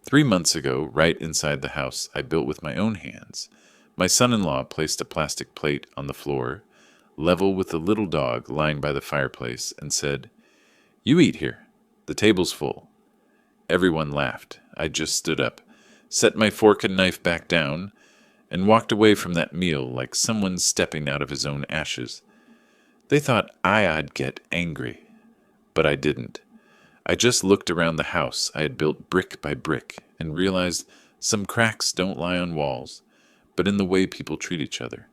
3 months ago, right inside the house I built with my own hands, my son-in-law placed a plastic plate on the floor, level with the little dog lying by the fireplace, and said, "You eat here. The table's full." Everyone laughed. I just stood up, set my fork and knife back down, and walked away from that meal like someone stepping out of his own ashes. They thought I'd get angry, but I didn't. I just looked around the house I had built brick by brick and realized some cracks don't lie on walls, but in the way people treat each other.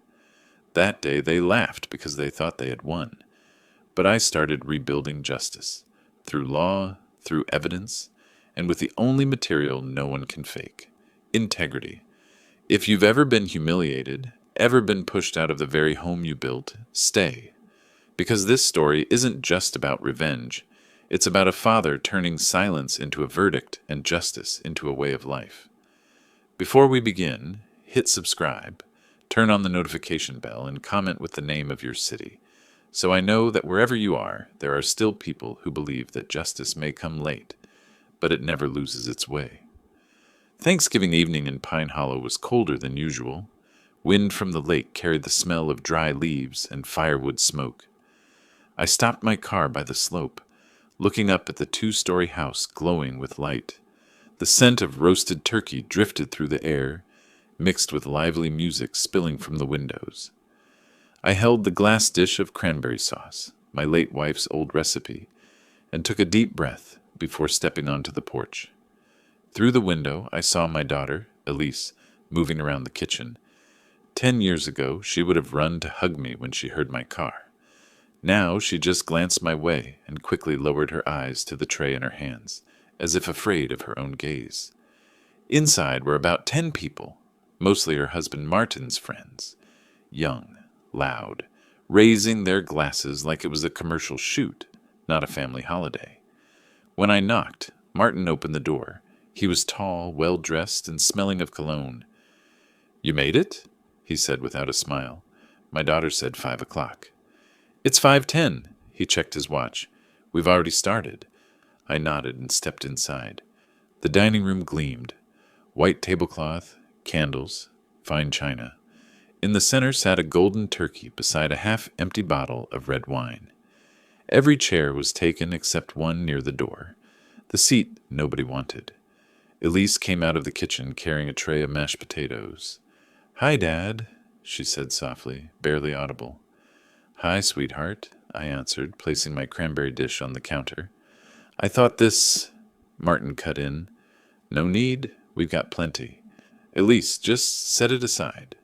That day they laughed because they thought they had won. But I started rebuilding justice, through law, through evidence, and with the only material no one can fake: integrity. If you've ever been humiliated, ever been pushed out of the very home you built, stay. Because this story isn't just about revenge. It's about a father turning silence into a verdict and justice into a way of life. Before we begin, hit subscribe, turn on the notification bell, and comment with the name of your city, so I know that wherever you are, there are still people who believe that justice may come late, but it never loses its way. Thanksgiving evening in Pine Hollow was colder than usual. Wind from the lake carried the smell of dry leaves and firewood smoke. I stopped my car by the slope, looking up at the 2-story house glowing with light. The scent of roasted turkey drifted through the air, mixed with lively music spilling from the windows. I held the glass dish of cranberry sauce, my late wife's old recipe, and took a deep breath before stepping onto the porch. Through the window, I saw my daughter, Elise, moving around the kitchen. 10 years ago, she would have run to hug me when she heard my car. Now she just glanced my way and quickly lowered her eyes to the tray in her hands, as if afraid of her own gaze. Inside were about 10 people, mostly her husband Martin's friends, young, loud, raising their glasses like it was a commercial shoot, not a family holiday. When I knocked, Martin opened the door. He was tall, well-dressed, and smelling of cologne. "You made it?" he said without a smile. My daughter said 5 o'clock. "It's 5:10. He checked his watch. "We've already started." I nodded and stepped inside. The dining room gleamed. White tablecloth, candles, fine china. In the center sat a golden turkey beside a half-empty bottle of red wine. Every chair was taken except one near the door. The seat nobody wanted. Elise came out of the kitchen carrying a tray of mashed potatoes. "Hi, Dad," she said softly, barely audible. "Hi, sweetheart," I answered, placing my cranberry dish on the counter. "I thought this—" Martin cut in. "No need. We've got plenty. Elise, just set it aside."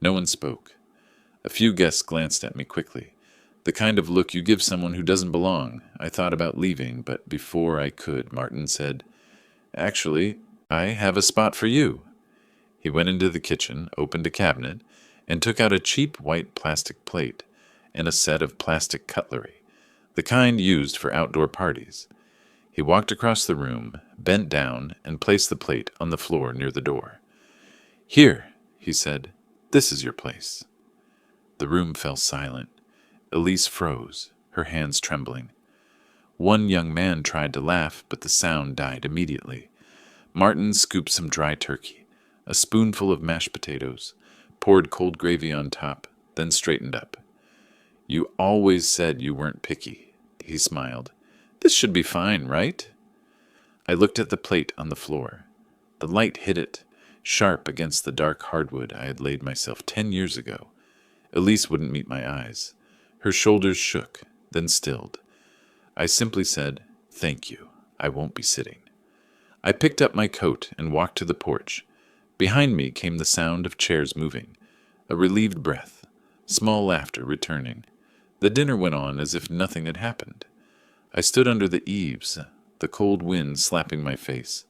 No one spoke. A few guests glanced at me quickly. The kind of look you give someone who doesn't belong. I thought about leaving, but before I could, Martin said, "Actually, I have a spot for you." He went into the kitchen, opened a cabinet, and took out a cheap white plastic plate and a set of plastic cutlery, the kind used for outdoor parties. He walked across the room, bent down, and placed the plate on the floor near the door. "Here," he said, "this is your place." The room fell silent. Elise froze, her hands trembling. One young man tried to laugh, but the sound died immediately. Martin scooped some dry turkey, a spoonful of mashed potatoes, poured cold gravy on top, then straightened up. "You always said you weren't picky," he smiled. "This should be fine, right?" I looked at the plate on the floor. The light hit it, sharp against the dark hardwood I had laid myself 10 years ago. Elise wouldn't meet my eyes. Her shoulders shook, then stilled. I simply said, "Thank you. I won't be sitting." I picked up my coat and walked to the porch. Behind me came the sound of chairs moving, a relieved breath, small laughter returning. The dinner went on as if nothing had happened. I stood under the eaves, the cold wind slapping my face.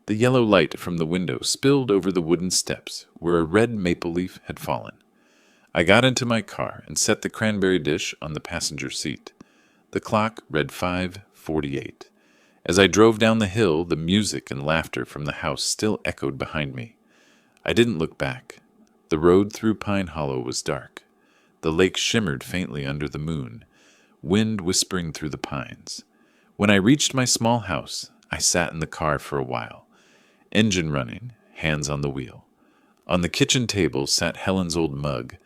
The yellow light from the window spilled over the wooden steps where a red maple leaf had fallen. I got into my car and set the cranberry dish on the passenger seat. The clock read 5:48. As I drove down the hill, the music and laughter from the house still echoed behind me. I didn't look back. The road through Pine Hollow was dark. The lake shimmered faintly under the moon, wind whispering through the pines. When I reached my small house, I sat in the car for a while. engine running, hands on the wheel. On the kitchen table sat Helen's old mug,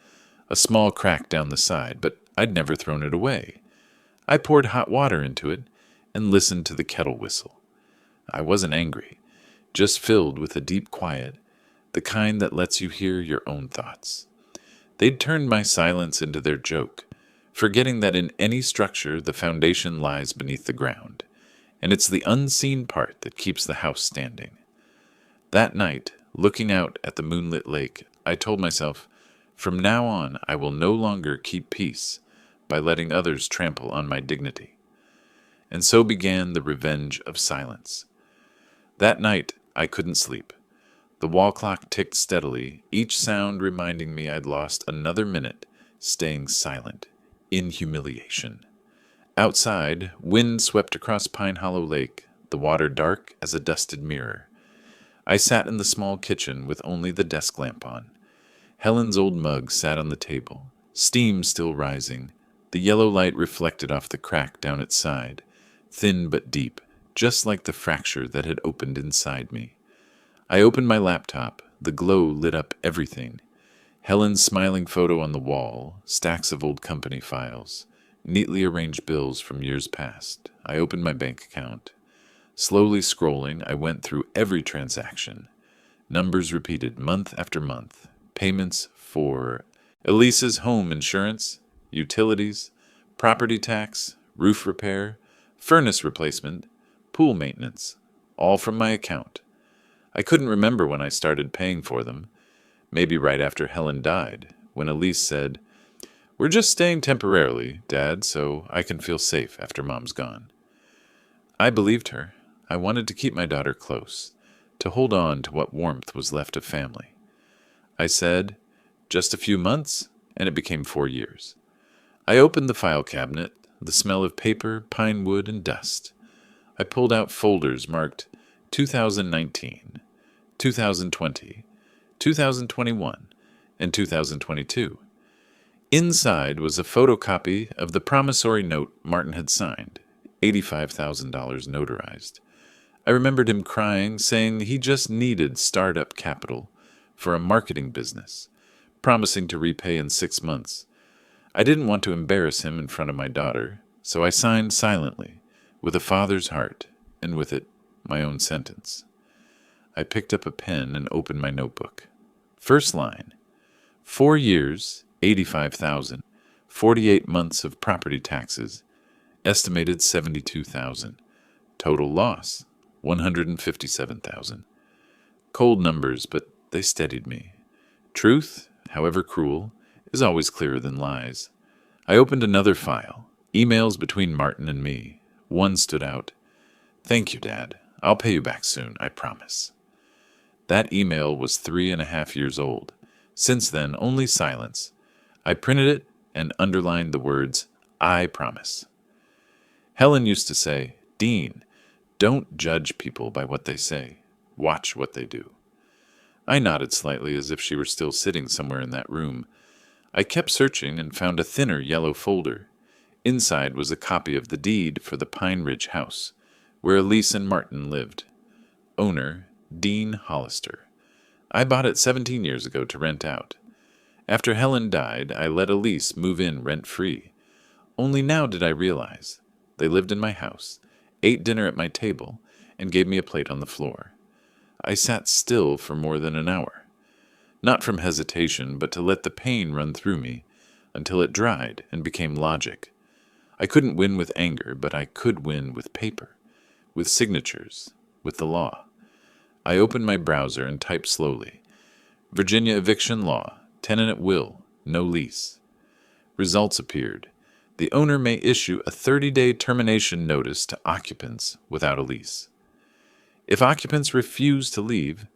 a small crack down the side, but I'd never thrown it away. I poured hot water into it and listened to the kettle whistle. I wasn't angry, just filled with a deep quiet, the kind that lets you hear your own thoughts. They'd turned my silence into their joke, forgetting that in any structure the foundation lies beneath the ground, and it's the unseen part that keeps the house standing. That night, looking out at the moonlit lake, I told myself, from now on I will no longer keep peace by letting others trample on my dignity. And so began the revenge of silence. That night I couldn't sleep. The wall clock ticked steadily, each sound reminding me I'd lost another minute staying silent, in humiliation. Outside, wind swept across Pine Hollow Lake, the water dark as a dusted mirror. I sat in the small kitchen with only the desk lamp on. Helen's old mug sat on the table, steam still rising, the yellow light reflected off the crack down its side, thin but deep, just like the fracture that had opened inside me. I opened my laptop. The glow lit up everything. Helen's smiling photo on the wall, stacks of old company files, neatly arranged bills from years past. I opened my bank account. Slowly scrolling, I went through every transaction. Numbers repeated month after month. Payments for Elise's home insurance, utilities, property tax, roof repair, furnace replacement, pool maintenance, all from my account. I couldn't remember when I started paying for them. Maybe right after Helen died, when Elise said, "We're just staying temporarily, Dad, so I can feel safe after Mom's gone." I believed her. I wanted to keep my daughter close, to hold on to what warmth was left of family. I said, "Just a few months," and it became 4 years. I opened the file cabinet, the smell of paper, pine wood, and dust. I pulled out folders marked 2019, 2020, 2021, and 2022. Inside was a photocopy of the promissory note Martin had signed, $85,000 notarized. I remembered him crying, saying he just needed startup capital for a marketing business, promising to repay in 6 months. I didn't want to embarrass him in front of my daughter, so I signed silently, with a father's heart, and with it, my own sentence. I picked up a pen and opened my notebook. First line, 4 years, 85,000, 48 months of property taxes, estimated 72,000. Total loss, 157,000. Cold numbers, but they steadied me. Truth, however cruel, is always clearer than lies. I opened another file, emails between Martin and me. One stood out. "Thank you, Dad. I'll pay you back soon, I promise." That email was 3.5 years old. Since then, only silence. I printed it and underlined the words, "I promise." Helen used to say, "Dean, don't judge people by what they say. Watch what they do." I nodded slightly as if she were still sitting somewhere in that room. I kept searching and found a thinner yellow folder. Inside was a copy of the deed for the Pine Ridge house, where Elise and Martin lived. Owner, Dean Hollister. I bought it 17 years ago to rent out. After Helen died, I let Elise move in rent-free. Only now did I realize. They lived in my house, ate dinner at my table, and gave me a plate on the floor. I sat still for more than an hour. Not from hesitation, but to let the pain run through me, until it dried and became logic. I couldn't win with anger, but I could win with paper, with signatures, with the law. I opened my browser and typed slowly. Virginia eviction law, tenant at will, no lease. Results appeared. The owner may issue a 30-day termination notice to occupants without a lease. If occupants refuse to leave,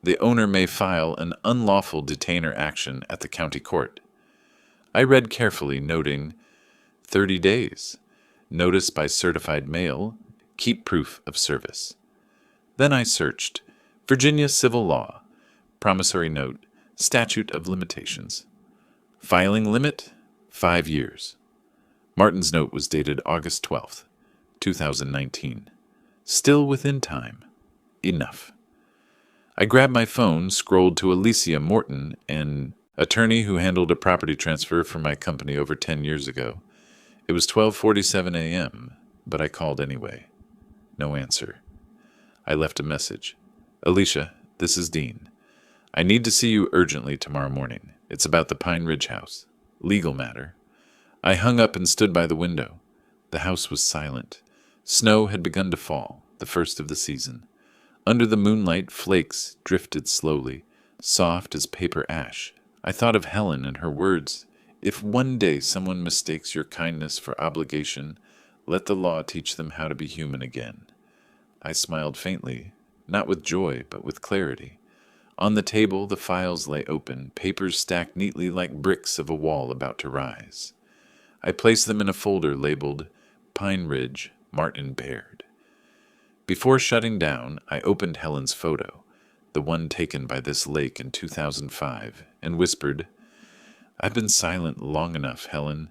the owner may file an unlawful detainer action at the county court. I read carefully, noting 30 days, notice by certified mail, keep proof of service. Then I searched Virginia civil law, promissory note, statute of limitations. Filing limit, 5 years. Martin's note was dated August 12th, 2019. Still within time. Enough. I grabbed my phone, scrolled to Alicia Morton, an attorney who handled a property transfer for my company over 10 years ago. It was 12:47 a.m., but I called anyway. No answer. I left a message. Alicia, this is Dean. I need to see you urgently tomorrow morning. It's about the Pine Ridge house. Legal matter. I hung up and stood by the window. The house was silent. Snow had begun to fall, the first of the season. Under the moonlight, flakes drifted slowly, soft as paper ash. I thought of Helen and her words. If one day someone mistakes your kindness for obligation, let the law teach them how to be human again. I smiled faintly, not with joy, but with clarity. On the table, the files lay open, papers stacked neatly like bricks of a wall about to rise. I placed them in a folder labeled Pine Ridge, Martin Baird. Before shutting down, I opened Helen's photo, the one taken by this lake in 2005, and whispered, I've been silent long enough, Helen.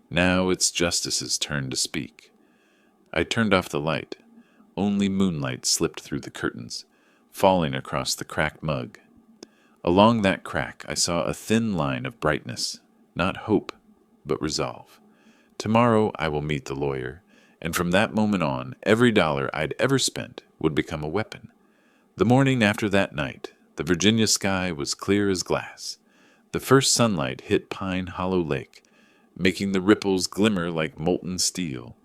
Now it's Justice's turn to speak. I turned off the light. Only moonlight slipped through the curtains, falling across the cracked mug. Along that crack, I saw a thin line of brightness, not hope, but resolve. Tomorrow I will meet the lawyer, and from that moment on, every dollar I'd ever spent would become a weapon. The morning after that night, the Virginia sky was clear as glass. The first sunlight hit Pine Hollow Lake, making the ripples glimmer like molten steel.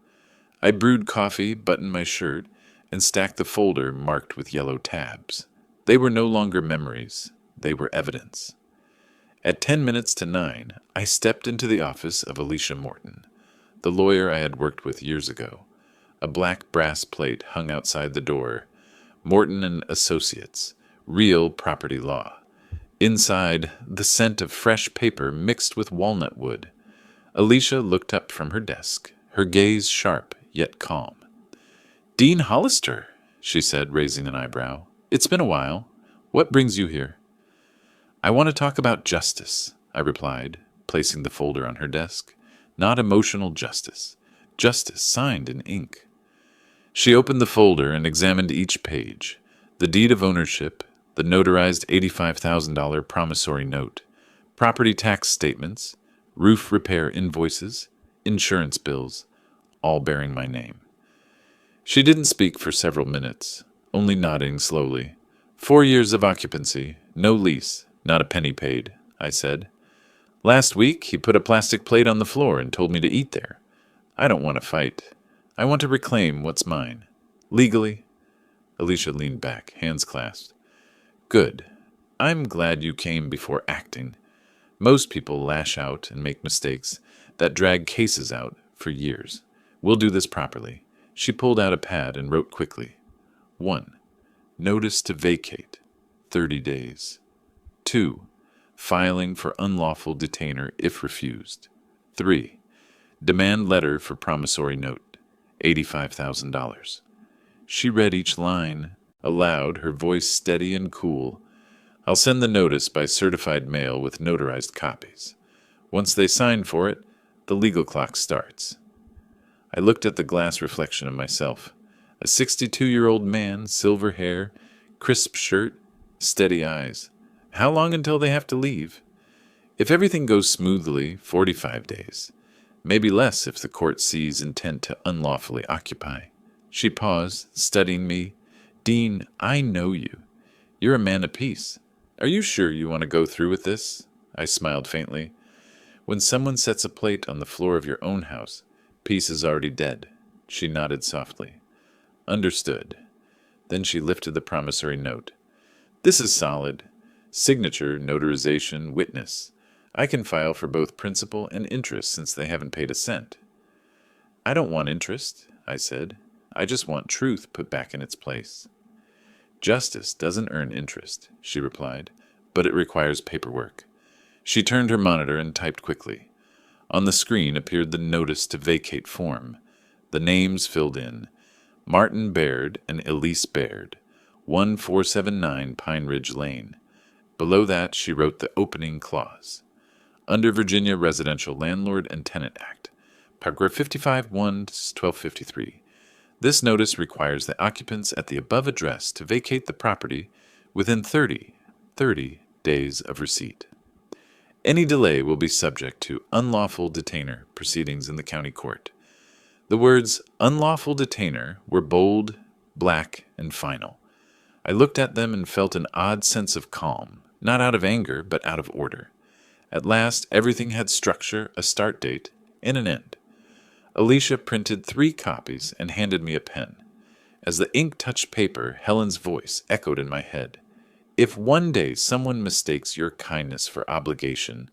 I brewed coffee, buttoned my shirt, and stacked the folder marked with yellow tabs. They were no longer memories. They were evidence. At 10 minutes to 9, I stepped into the office of Alicia Morton, the lawyer I had worked with years ago. A black brass plate hung outside the door. Morton and Associates, real property law. Inside, the scent of fresh paper mixed with walnut wood. Alicia looked up from her desk, her gaze sharp yet calm. Dean Hollister, she said, raising an eyebrow. It's been a while. What brings you here? I want to talk about justice, I replied, placing the folder on her desk. Not emotional justice. Justice signed in ink. She opened the folder and examined each page. The deed of ownership, the notarized $85,000 promissory note, property tax statements, roof repair invoices, insurance bills, all bearing my name. She didn't speak for several minutes, only nodding slowly. 4 years of occupancy, no lease, not a penny paid, I said. Last week, he put a plastic plate on the floor and told me to eat there. I don't want to fight. I want to reclaim what's mine. Legally. Alicia leaned back, hands clasped. Good. I'm glad you came before acting. Most people lash out and make mistakes that drag cases out for years. We'll do this properly. She pulled out a pad and wrote quickly. 1. Notice to vacate, 30 days. 2. Filing for unlawful detainer if refused. 3. Demand letter for promissory note, $85,000. She read each line aloud, her voice steady and cool. I'll send the notice by certified mail with notarized copies. Once they sign for it, the legal clock starts. I looked at the glass reflection of myself. A 62-year-old man, silver hair, crisp shirt, steady eyes. How long until they have to leave? If everything goes smoothly, 45 days. Maybe less if the court sees intent to unlawfully occupy. She paused, studying me. Dean, I know you. You're a man of peace. Are you sure you want to go through with this? I smiled faintly. When someone sets a plate on the floor of your own house, peace is already dead. She nodded softly. Understood. Then she lifted the promissory note. This is solid. Signature, notarization, witness. I can file for both principal and interest since they haven't paid a cent. I don't want interest, I said. I just want truth put back in its place. Justice doesn't earn interest, she replied, but it requires paperwork. She turned her monitor and typed quickly. On the screen appeared the notice to vacate form. The names filled in. Martin Baird and Elise Baird, 1479 Pine Ridge Lane. Below that, she wrote the opening clause. Under Virginia Residential Landlord and Tenant Act, Paragraph 55-1, 1253. This notice requires the occupants at the above address to vacate the property within 30 days of receipt. Any delay will be subject to unlawful detainer proceedings in the county court. The words unlawful detainer were bold, black, and final. I looked at them and felt an odd sense of calm, not out of anger, but out of order. At last, everything had structure, a start date, and an end. Alicia printed 3 copies and handed me a pen. As the ink touched paper, Helen's voice echoed in my head. If one day someone mistakes your kindness for obligation,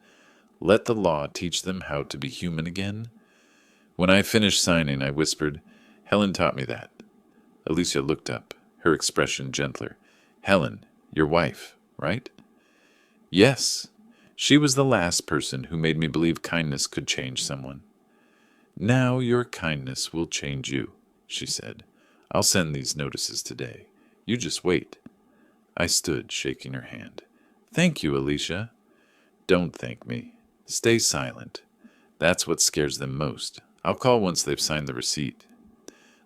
let the law teach them how to be human again. When I finished signing, I whispered, Helen taught me that. Alicia looked up, her expression gentler. Helen, your wife, right? Yes. She was the last person who made me believe kindness could change someone. Now your kindness will change you, she said. I'll send these notices today. You just wait. I stood, shaking her hand. Thank you, Alicia. Don't thank me. Stay silent. That's what scares them most. I'll call once they've signed the receipt.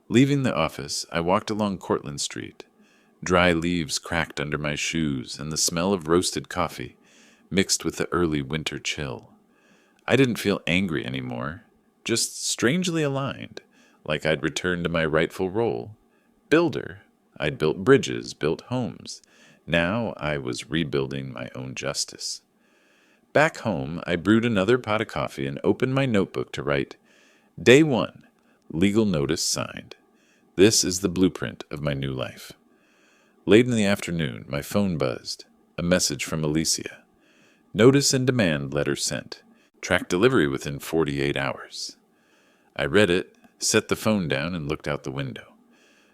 Leaving the office, I walked along Cortlandt Street. Dry leaves cracked under my shoes, and the smell of roasted coffee mixed with the early winter chill. I didn't feel angry anymore, just strangely aligned, like I'd returned to my rightful role. Builder. I'd built bridges, built homes. Now I was rebuilding my own justice. Back home, I brewed another pot of coffee and opened my notebook to write, Day 1, legal notice signed. This is the blueprint of my new life. Late in the afternoon, my phone buzzed. A message from Alicia. Notice and demand letter sent. Track delivery within 48 hours. I read it, set the phone down, and looked out the window.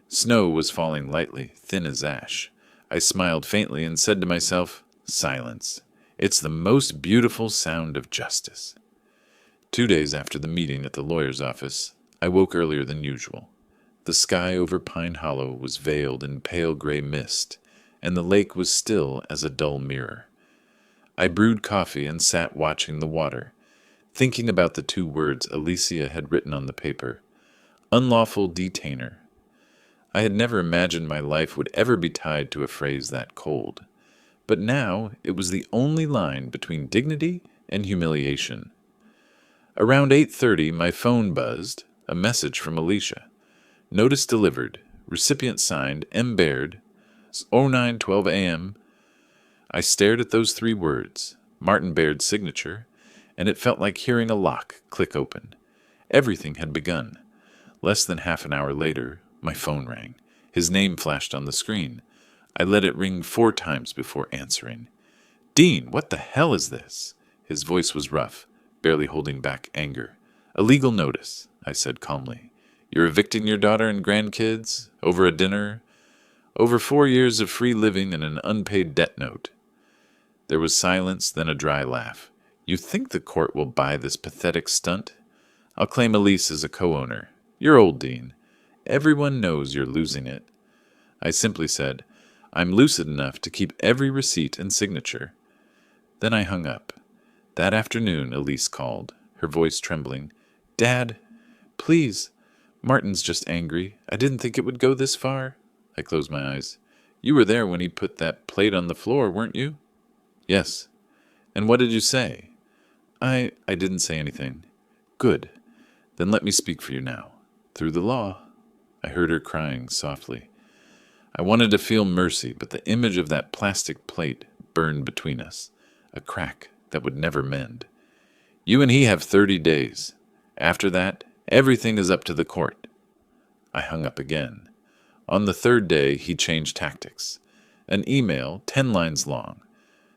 Snow was falling lightly, thin as ash. I smiled faintly and said to myself, Silence. It's the most beautiful sound of justice. 2 days after the meeting at the lawyer's office, I woke earlier than usual. The sky over Pine Hollow was veiled in pale gray mist, and the lake was still as a dull mirror. I brewed coffee and sat watching the water, thinking about the 2 words Alicia had written on the paper. Unlawful detainer. I had never imagined my life would ever be tied to a phrase that cold. But now it was the only line between dignity and humiliation. Around 8:30, my phone buzzed, a message from Alicia. Notice delivered. Recipient signed, M. Baird, 09:12 a.m. I stared at those 3 words, Martin Baird's signature, and it felt like hearing a lock click open. Everything had begun. Less than half an hour later, my phone rang. His name flashed on the screen. I let it ring 4 times before answering. Dean, what the hell is this? His voice was rough, barely holding back anger. A legal notice, I said calmly. You're evicting your daughter and grandkids? Over a dinner? Over 4 years of free living and an unpaid debt note. There was silence, then a dry laugh. You think the court will buy this pathetic stunt? I'll claim Elise as a co-owner. You're old, Dean. Everyone knows you're losing it. I simply said, I'm lucid enough to keep every receipt and signature. Then I hung up. That afternoon, Elise called, her voice trembling. Dad, please. Martin's just angry. I didn't think it would go this far. I closed my eyes. You were there when he put that plate on the floor, weren't you? Yes. And what did you say? I didn't say anything. Good. Then let me speak for you now. Through the law. I heard her crying softly. I wanted to feel mercy, but the image of that plastic plate burned between us, a crack that would never mend. You and he have 30 days. After that, everything is up to the court. I hung up again. On the 3rd day, he changed tactics. An email, 10 lines long.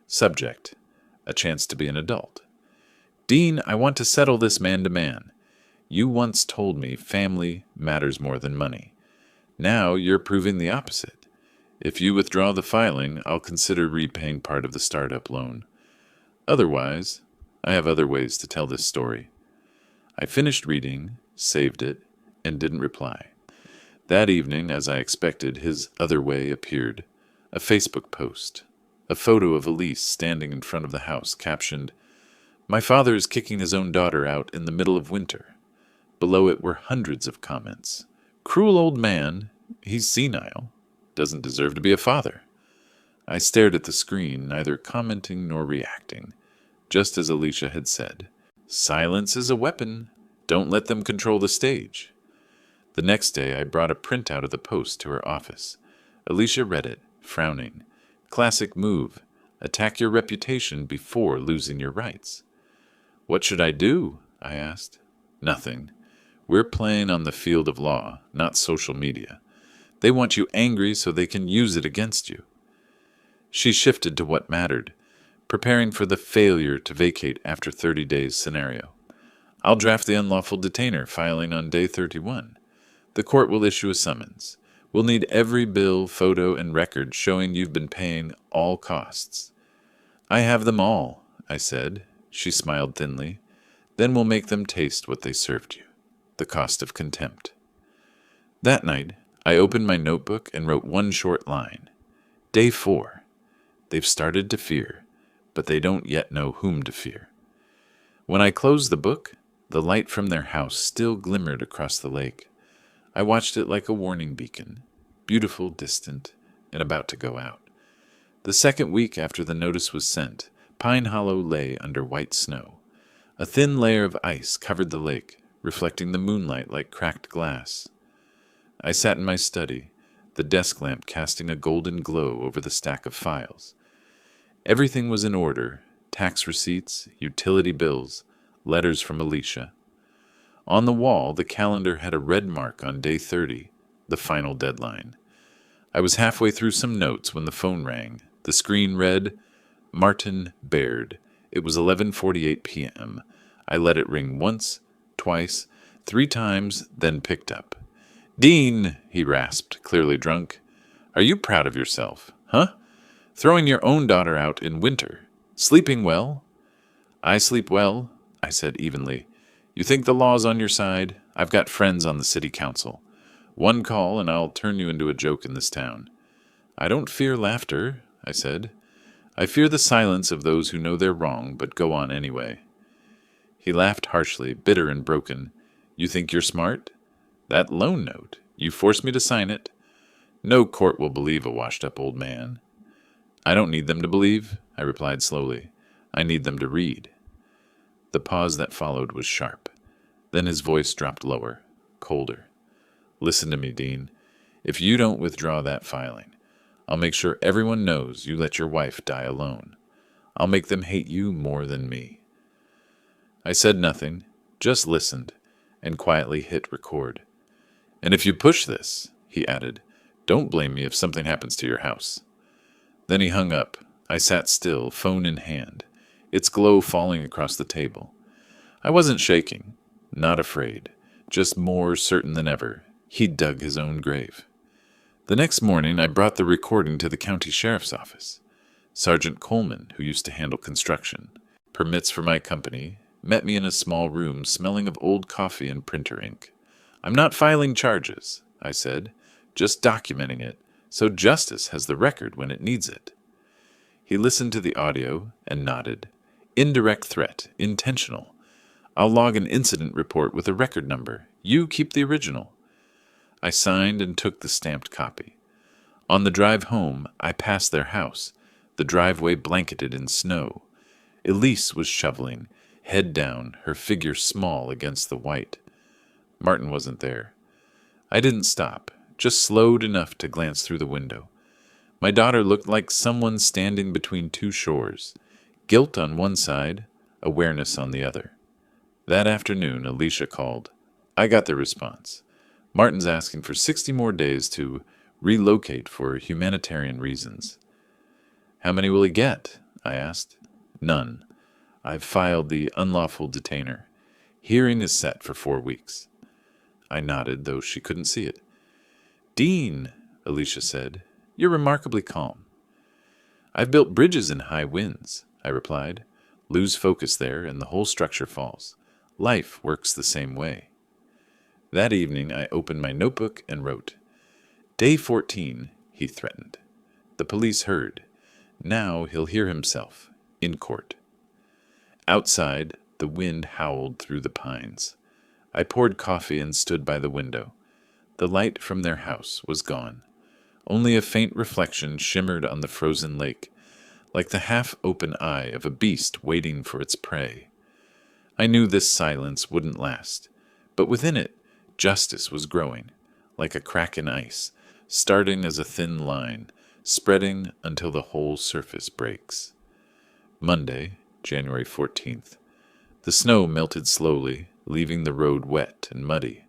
Subject, a chance to be an adult. Dean, I want to settle this man to man. You once told me family matters more than money. Now you're proving the opposite. If you withdraw the filing, I'll consider repaying part of the startup loan. Otherwise, I have other ways to tell this story. I finished reading, saved it, and didn't reply. That evening, as I expected, his other way appeared. A Facebook post. A photo of Elise standing in front of the house, captioned, My father is kicking his own daughter out in the middle of winter. Below it were hundreds of comments. Cruel old man, he's senile, doesn't deserve to be a father. I stared at the screen, neither commenting nor reacting, just as Alicia had said. Silence is a weapon. Don't let them control the stage. The next day I brought a printout of the post to her office. Alicia read it, frowning. Classic move. Attack your reputation before losing your rights. What should I do? I asked. Nothing. We're playing on the field of law, not social media. They want you angry so they can use it against you. She shifted to what mattered, preparing for the failure to vacate after 30 days scenario. I'll draft the unlawful detainer filing on day 31. The court will issue a summons. We'll need every bill, photo, and record showing you've been paying all costs. I have them all, I said. She smiled thinly. Then we'll make them taste what they served you. The cost of contempt. That night, I opened my notebook and wrote one short line. Day 4. They've started to fear, but they don't yet know whom to fear. When I closed the book, the light from their house still glimmered across the lake. I watched it like a warning beacon, beautiful, distant, and about to go out. The second week after the notice was sent, Pine Hollow lay under white snow. A thin layer of ice covered the lake, reflecting the moonlight like cracked glass. I sat in my study, the desk lamp casting a golden glow over the stack of files. Everything was in order: tax receipts, utility bills, letters from Alicia. On the wall, the calendar had a red mark on day 30, the final deadline. I was halfway through some notes when the phone rang. The screen read, Martin Baird. It was 11:48 p.m. I let it ring once, twice, 3 times, then picked up. Dean, he rasped, clearly drunk. Are you proud of yourself, huh? Throwing your own daughter out in winter. Sleeping well? I sleep well, I said evenly. You think the law's on your side? I've got friends on the city council. One call and I'll turn you into a joke in this town. I don't fear laughter, I said. I fear the silence of those who know they're wrong but go on anyway. He laughed harshly, bitter and broken. You think you're smart? That loan note. You forced me to sign it. No court will believe a washed-up old man. I don't need them to believe, I replied slowly. I need them to read. The pause that followed was sharp. Then his voice dropped lower, colder. Listen to me, Dean. If you don't withdraw that filing, I'll make sure everyone knows you let your wife die alone. I'll make them hate you more than me. I said nothing, just listened, and quietly hit record. And if you push this, he added, don't blame me if something happens to your house. Then he hung up. I sat still, phone in hand, its glow falling across the table. I wasn't shaking, not afraid, just more certain than ever. He'd dug his own grave. The next morning, I brought the recording to the county sheriff's office. Sergeant Coleman, who used to handle construction, permits for my company, met me in a small room smelling of old coffee and printer ink. I'm not filing charges, I said, just documenting it, so justice has the record when it needs it. He listened to the audio and nodded. Indirect threat, intentional. I'll log an incident report with a record number. You keep the original. I signed and took the stamped copy. On the drive home, I passed their house, the driveway blanketed in snow. Elise was shoveling, head down, her figure small against the white. Martin wasn't there. I didn't stop, just slowed enough to glance through the window. My daughter looked like someone standing between two shores, guilt on one side, awareness on the other. That afternoon, Alicia called. I got the response. Martin's asking for 60 more days to relocate for humanitarian reasons. How many will he get? I asked. None. I've filed the unlawful detainer. Hearing is set for 4 weeks. I nodded, though she couldn't see it. Dean, Alicia said, you're remarkably calm. I've built bridges in high winds, I replied. Lose focus there, and the whole structure falls. Life works the same way. That evening, I opened my notebook and wrote, Day 14, he threatened. The police heard. Now he'll hear himself, in court. Outside, the wind howled through the pines. I poured coffee and stood by the window. The light from their house was gone. Only a faint reflection shimmered on the frozen lake, like the half-open eye of a beast waiting for its prey. I knew this silence wouldn't last, but within it, justice was growing, like a crack in ice, starting as a thin line, spreading until the whole surface breaks. Monday, January 14th. The snow melted slowly, leaving the road wet and muddy.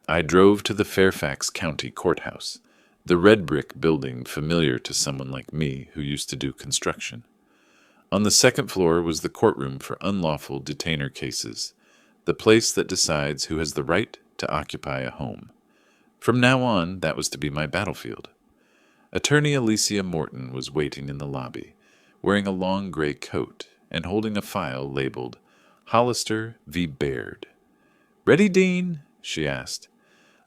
I drove to the Fairfax County Courthouse, the red brick building familiar to someone like me who used to do construction. On the second floor was the courtroom for unlawful detainer cases, the place that decides who has the right to occupy a home. From now on, that was to be my battlefield. Attorney Alicia Morton was waiting in the lobby, wearing a long gray coat and holding a file labeled Hollister v. Baird. "Ready, Dean?" she asked.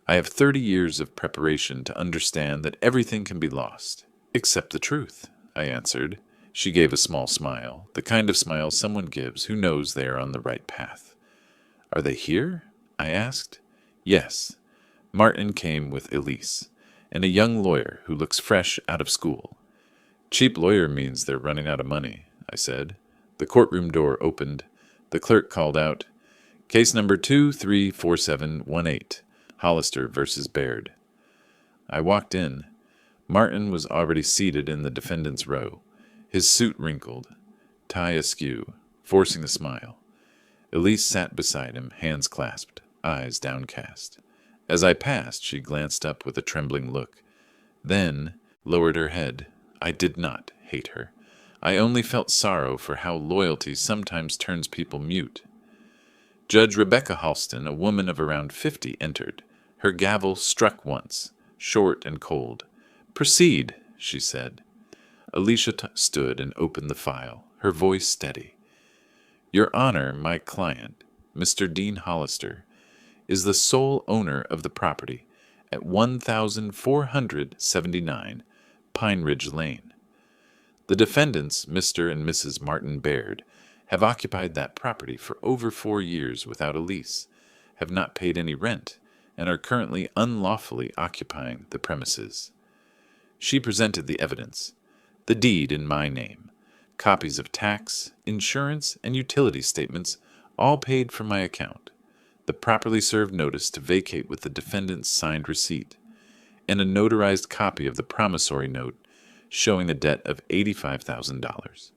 "I have 30 years of preparation to understand that everything can be lost, except the truth," I answered. She gave a small smile, the kind of smile someone gives who knows they are on the right path. "Are they here?" I asked. "Yes." Martin came with Elise, and a young lawyer who looks fresh out of school. "Cheap lawyer means they're running out of money," I said. The courtroom door opened. The clerk called out, "Case number 234718, Hollister versus Baird." I walked in. Martin was already seated in the defendant's row, his suit wrinkled, tie askew, forcing a smile. Elise sat beside him, hands clasped, eyes downcast. As I passed, she glanced up with a trembling look, then lowered her head. I did not hate her. I only felt sorrow for how loyalty sometimes turns people mute. Judge Rebecca Halston, a woman of around 50, entered. Her gavel struck once, short and cold. "Proceed," she said. Alicia stood and opened the file, her voice steady. "Your Honor, my client, Mr. Dean Hollister, is the sole owner of the property at 1479 Pine Ridge Lane. The defendants, Mr. and Mrs. Martin Baird, have occupied that property for over 4 years without a lease, have not paid any rent, and are currently unlawfully occupying the premises." She presented the evidence, the deed in my name, copies of tax, insurance, and utility statements, all paid from my account, the properly served notice to vacate with the defendant's signed receipt, and a notarized copy of the promissory note showing a debt of $85,000.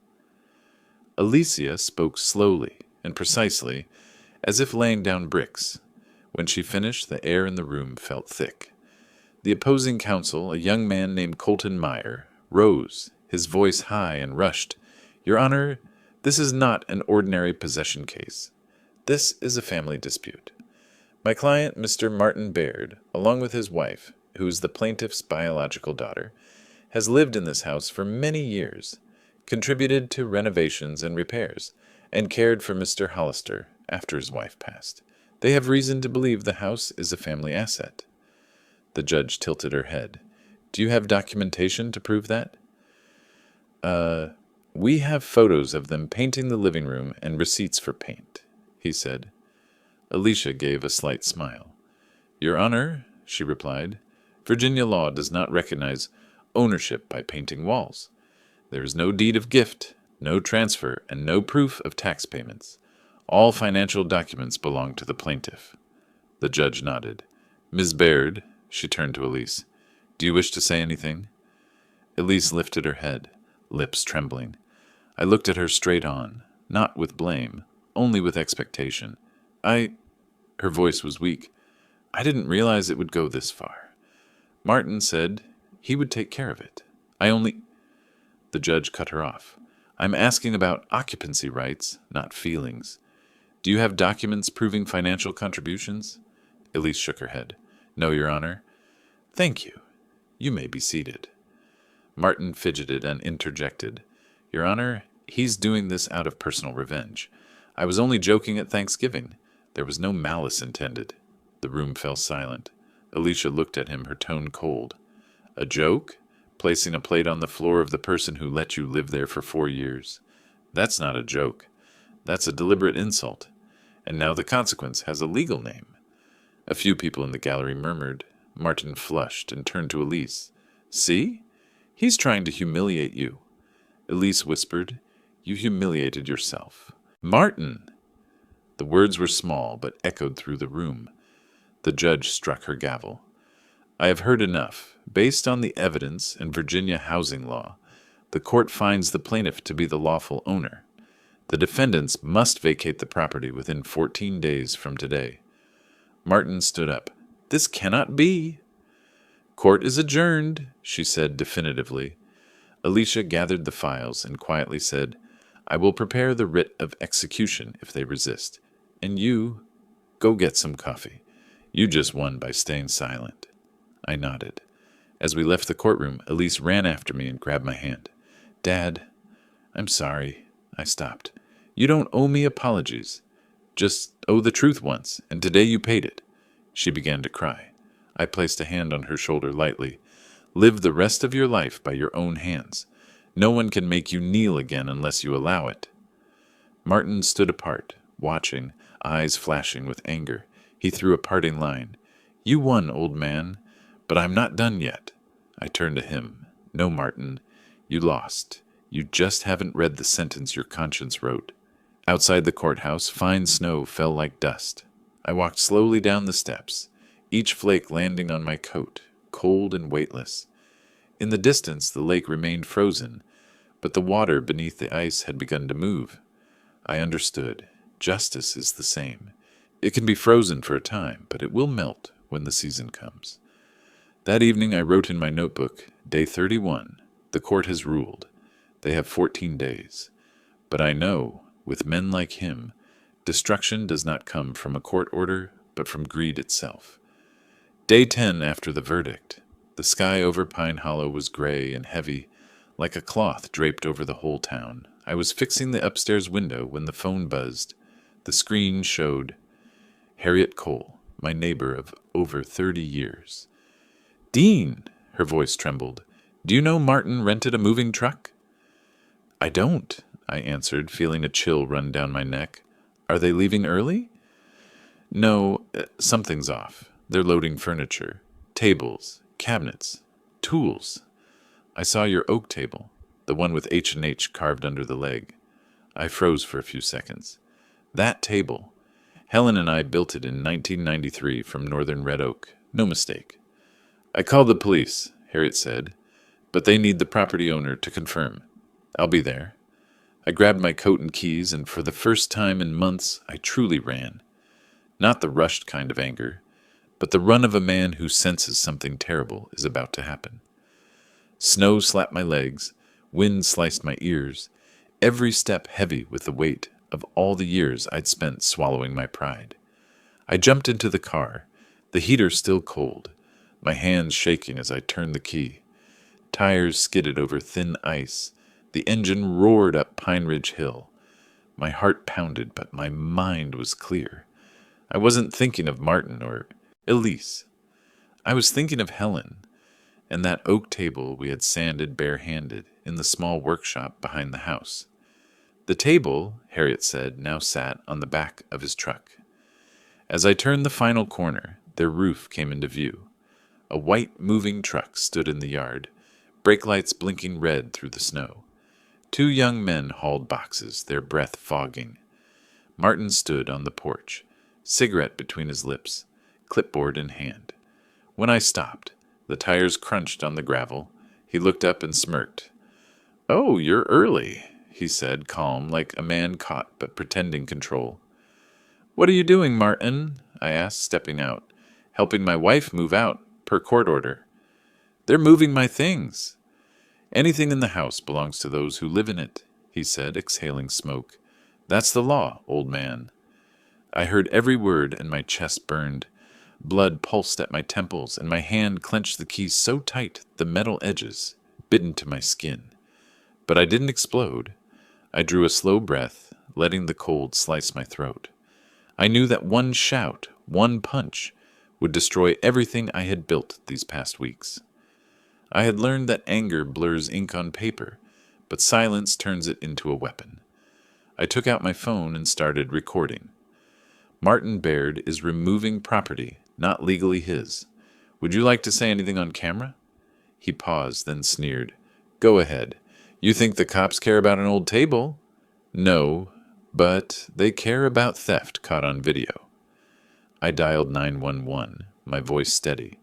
Alicia spoke slowly and precisely, as if laying down bricks. When she finished, the air in the room felt thick. The opposing counsel, a young man named Colton Meyer, rose, his voice high, and rushed, "Your Honor, this is not an ordinary possession case. This is a family dispute. My client, Mr. Martin Baird, along with his wife, who is the plaintiff's biological daughter, has lived in this house for many years, contributed to renovations and repairs, and cared for Mr. Hollister after his wife passed. They have reason to believe the house is a family asset." The judge tilted her head. "Do you have documentation to prove that?" We have photos of them painting the living room and receipts for paint," he said. Alicia gave a slight smile. "Your Honor," she replied, "Virginia law does not recognize ownership by painting walls. There is no deed of gift, no transfer, and no proof of tax payments. All financial documents belong to the plaintiff." The judge nodded. "Ms. Baird," she turned to Elise, "do you wish to say anything?" Elise lifted her head, lips trembling. I looked at her straight on, not with blame, only with expectation. Her voice was weak. "I didn't realize it would go this far. Martin said he would take care of it. The judge cut her off. "I'm asking about occupancy rights, not feelings. Do you have documents proving financial contributions?" Elise shook her head. "No, Your Honor." "Thank you. You may be seated." Martin fidgeted and interjected. "Your Honor, he's doing this out of personal revenge. I was only joking at Thanksgiving. There was no malice intended." The room fell silent. Alicia looked at him, her tone cold. "A joke? Placing a plate on the floor of the person who let you live there for 4 years? That's not a joke. That's a deliberate insult. And now the consequence has a legal name." A few people in the gallery murmured. Martin flushed and turned to Elise. See? He's trying to humiliate you. Elise whispered. You humiliated yourself. Martin! The words were small, but echoed through the room. The judge struck her gavel. I have heard enough. Based on the evidence in Virginia housing law, the court finds the plaintiff to be the lawful owner. The defendants must vacate the property within 14 days from today. Martin stood up. This cannot be. Court is adjourned, she said definitively. Alicia gathered the files and quietly said, I will prepare the writ of execution if they resist. And you, go get some coffee. You just won by staying silent. I nodded. As we left the courtroom, Elise ran after me and grabbed my hand. Dad, I'm sorry. I stopped. You don't owe me apologies. Just owe the truth once, and today you paid it. She began to cry. I placed a hand on her shoulder lightly. Live the rest of your life by your own hands. No one can make you kneel again unless you allow it. Martin stood apart, watching, eyes flashing with anger. He threw a parting line. You won, old man, but I'm not done yet. I turned to him. No, Martin, you lost. You just haven't read the sentence your conscience wrote. Outside the courthouse, fine snow fell like dust. I walked slowly down the steps, each flake landing on my coat, cold and weightless. In the distance, the lake remained frozen, but the water beneath the ice had begun to move. I understood. Justice is the same. It can be frozen for a time, but it will melt when the season comes. That evening I wrote in my notebook, Day 31, the court has ruled. They have 14 days. But I know, with men like him, destruction does not come from a court order, but from greed itself. Day 10 after the verdict. The sky over Pine Hollow was gray and heavy, like a cloth draped over the whole town. I was fixing the upstairs window when the phone buzzed. The screen showed Harriet Cole, my neighbor of over 30 years. Dean, her voice trembled. Do you know Martin rented a moving truck? I don't, I answered, feeling a chill run down my neck. Are they leaving early? No, something's off. They're loading furniture, tables, cabinets, tools. I saw your oak table, the one with H&H carved under the leg. I froze for a few seconds. That table. Helen and I built it in 1993 from northern red oak. No mistake. I called the police, Harriet said, but they need the property owner to confirm. I'll be there. I grabbed my coat and keys, and for the first time in months, I truly ran. Not the rushed kind of anger, but the run of a man who senses something terrible is about to happen. Snow slapped my legs, wind sliced my ears, every step heavy with the weight of all the years I'd spent swallowing my pride. I jumped into the car, the heater still cold, my hands shaking as I turned the key. Tires skidded over thin ice. The engine roared up Pine Ridge Hill. My heart pounded, but my mind was clear. I wasn't thinking of Martin or Elise. I was thinking of Helen and that oak table we had sanded bare-handed in the small workshop behind the house. The table, Harriet said, now sat on the back of his truck. As I turned the final corner, their roof came into view. A white moving truck stood in the yard, brake lights blinking red through the snow. 2 young men hauled boxes, their breath fogging. Martin stood on the porch, cigarette between his lips, clipboard in hand. When I stopped, the tires crunched on the gravel. He looked up and smirked. Oh, you're early, he said, calm, like a man caught but pretending control. What are you doing, Martin? I asked, stepping out. Helping my wife move out, per court order. They're moving my things. Anything in the house belongs to those who live in it, he said, exhaling smoke. That's the law, old man. I heard every word and my chest burned. Blood pulsed at my temples and my hand clenched the keys so tight the metal edges bit into my skin. But I didn't explode. I drew a slow breath, letting the cold slice my throat. I knew that one shout, one punch, would destroy everything I had built these past weeks. I had learned that anger blurs ink on paper, but silence turns it into a weapon. I took out my phone and started recording. Martin Baird is removing property not legally his. Would you like to say anything on camera? He paused, then sneered. Go ahead. You think the cops care about an old table? No, but they care about theft caught on video. I dialed 911, my voice steady.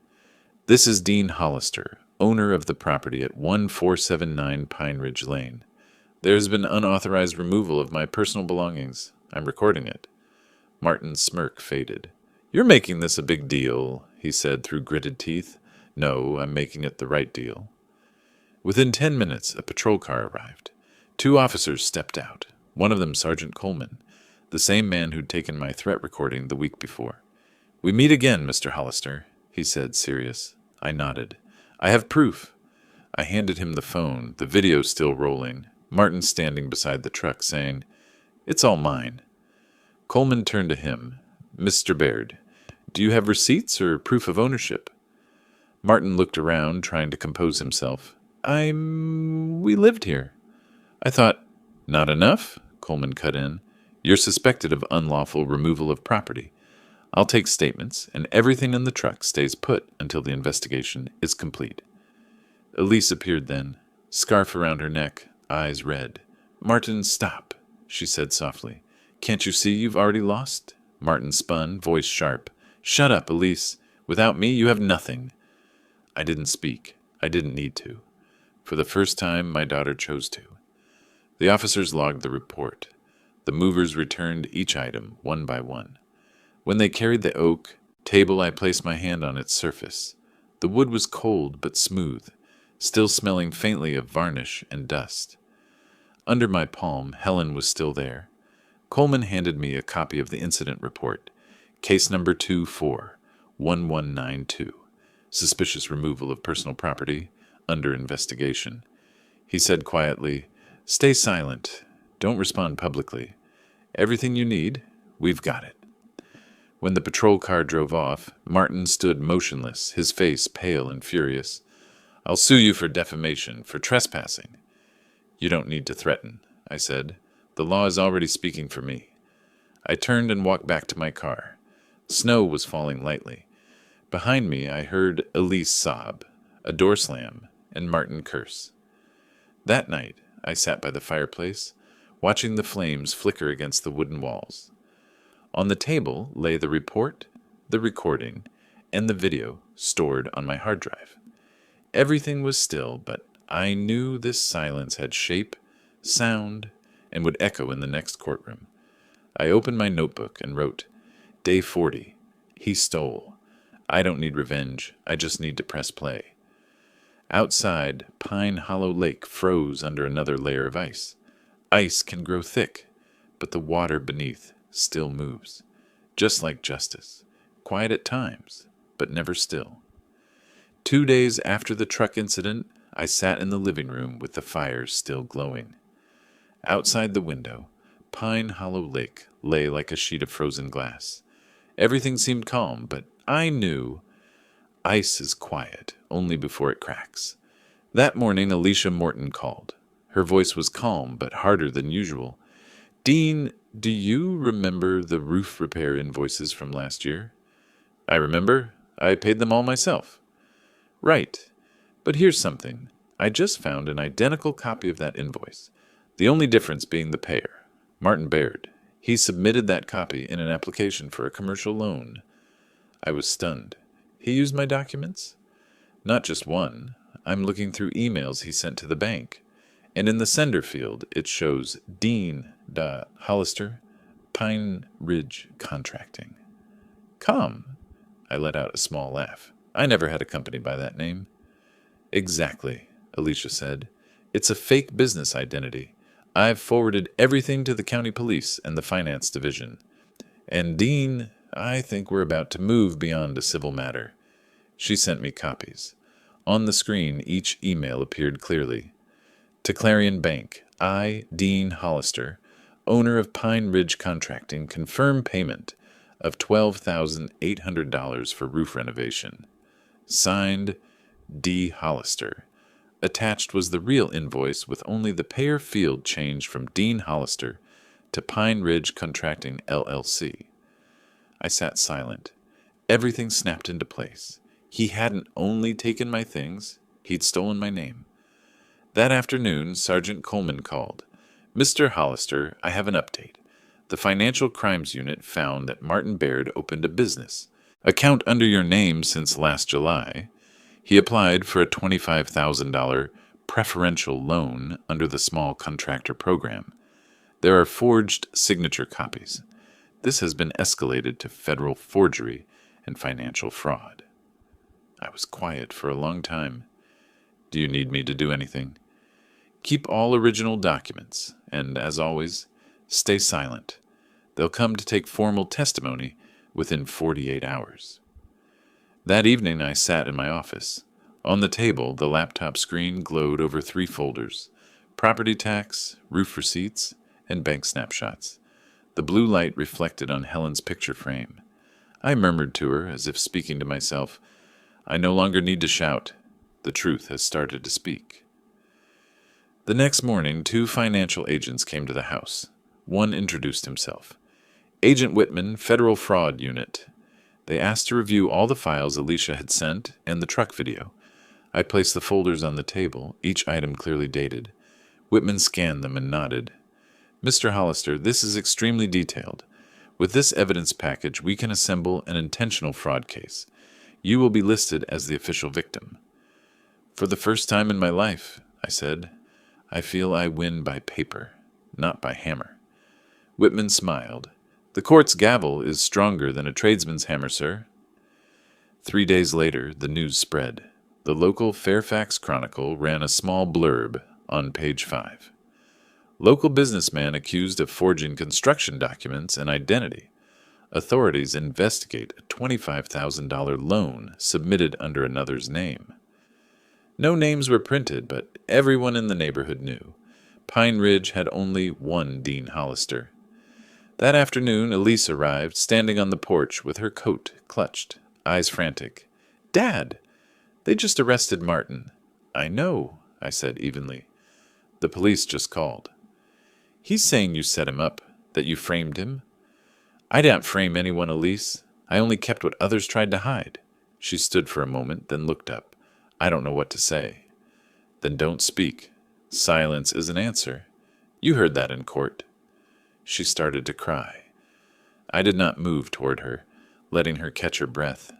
This is Dean Hollister, owner of the property at 1479 Pine Ridge Lane. There has been unauthorized removal of my personal belongings. I'm recording it. Martin's smirk faded. You're making this a big deal, he said through gritted teeth. No, I'm making it the right deal. Within 10 minutes, a patrol car arrived. 2 officers stepped out, one of them Sergeant Coleman, the same man who'd taken my threat recording the week before. We meet again, Mr. Hollister, he said, serious. I nodded. I have proof. I handed him the phone, the video still rolling, Martin standing beside the truck saying, It's all mine. Coleman turned to him. Mr. Baird, do you have receipts or proof of ownership? Martin looked around, trying to compose himself. We lived here. I thought, not enough? Coleman cut in. You're suspected of unlawful removal of property. I'll take statements, and everything in the truck stays put until the investigation is complete. Elise appeared then, scarf around her neck, eyes red. Martin, stop, she said softly. Can't you see you've already lost? Martin spun, voice sharp. Shut up, Elise. Without me, you have nothing. I didn't speak. I didn't need to. For the first time, my daughter chose to. The officers logged the report. The movers returned each item, one by one. When they carried the oak table, I placed my hand on its surface. The wood was cold but smooth, still smelling faintly of varnish and dust. Under my palm, Helen was still there. Coleman handed me a copy of the incident report, case number 24-1192, suspicious removal of personal property, under investigation. He said quietly, Stay silent. Don't respond publicly. Everything you need, we've got it. When the patrol car drove off, Martin stood motionless, his face pale and furious. I'll sue you for defamation, for trespassing. You don't need to threaten, I said. The law is already speaking for me. I turned and walked back to my car. Snow was falling lightly. Behind me, I heard Elise sob, a door slam, and Martin curse. That night, I sat by the fireplace, watching the flames flicker against the wooden walls. On the table lay the report, the recording, and the video stored on my hard drive. Everything was still, but I knew this silence had shape, sound, and would echo in the next courtroom. I opened my notebook and wrote, Day 40. He stole. I don't need revenge. I just need to press play. Outside, Pine Hollow Lake froze under another layer of ice. Ice can grow thick, but the water beneath still moves. Just like justice. Quiet at times, but never still. 2 days after the truck incident, I sat in the living room with the fires still glowing. Outside the window, Pine Hollow Lake lay like a sheet of frozen glass. Everything seemed calm, but I knew ice is quiet only before it cracks. That morning, Alicia Morton called. Her voice was calm, but harder than usual. Dean, do you remember the roof repair invoices from last year? I remember. I paid them all myself. Right. But here's something. I just found an identical copy of that invoice. The only difference being the payer, Martin Baird. He submitted that copy in an application for a commercial loan. I was stunned. He used my documents? Not just one. I'm looking through emails he sent to the bank. And in the sender field, it shows Dean Hollister, Pine Ridge Contracting. Come. I let out a small laugh. I never had a company by that name. Exactly, Alicia said. It's a fake business identity. I've forwarded everything to the county police and the finance division. And Dean, I think we're about to move beyond a civil matter. She sent me copies. On the screen, each email appeared clearly. To Clarion Bank, I, Dean Hollister, owner of Pine Ridge Contracting, confirm payment of $12,800 for roof renovation. Signed, D. Hollister. Attached was the real invoice with only the payer field changed from Dean Hollister to Pine Ridge Contracting, LLC. I sat silent. Everything snapped into place. He hadn't only taken my things, He'd stolen my name. That afternoon, Sergeant Coleman called. "Mr. Hollister, I have an update. The Financial Crimes Unit found that Martin Baird opened a business account under your name since last July. He applied for a $25,000 preferential loan under the small contractor program. There are forged signature copies. This has been escalated to federal forgery and financial fraud." I was quiet for a long time. "Do you need me to do anything?" "Keep all original documents, and, as always, stay silent. They'll come to take formal testimony within 48 hours. That evening I sat in my office. On the table, the laptop screen glowed over 3 folders: property tax, roof receipts, and bank snapshots. The blue light reflected on Helen's picture frame. I murmured to her, as if speaking to myself, "I no longer need to shout. The truth has started to speak." The next morning, 2 financial agents came to the house. One introduced himself. "Agent Whitman, Federal Fraud Unit." They asked to review all the files Alicia had sent and the truck video. I placed the folders on the table, each item clearly dated. Whitman scanned them and nodded. "Mr. Hollister, this is extremely detailed. With this evidence package, we can assemble an intentional fraud case. You will be listed as the official victim." "For the first time in my life," I said, "I feel I win by paper, not by hammer." Whitman smiled. "The court's gavel is stronger than a tradesman's hammer, sir." 3 days later, the news spread. The local Fairfax Chronicle ran a small blurb on page 5. "Local businessman accused of forging construction documents and identity. Authorities investigate a $25,000 loan submitted under another's name." No names were printed, but everyone in the neighborhood knew. Pine Ridge had only one Dean Hollister. That afternoon, Elise arrived, standing on the porch with her coat clutched, eyes frantic. "Dad, they just arrested Martin." "I know," I said evenly. "The police just called." "He's saying you set him up, that you framed him." "I didn't frame anyone, Elise. I only kept what others tried to hide." She stood for a moment, then looked up. "I don't know what to say." "Then don't speak. Silence is an answer. You heard that in court." She started to cry. I did not move toward her, letting her catch her breath.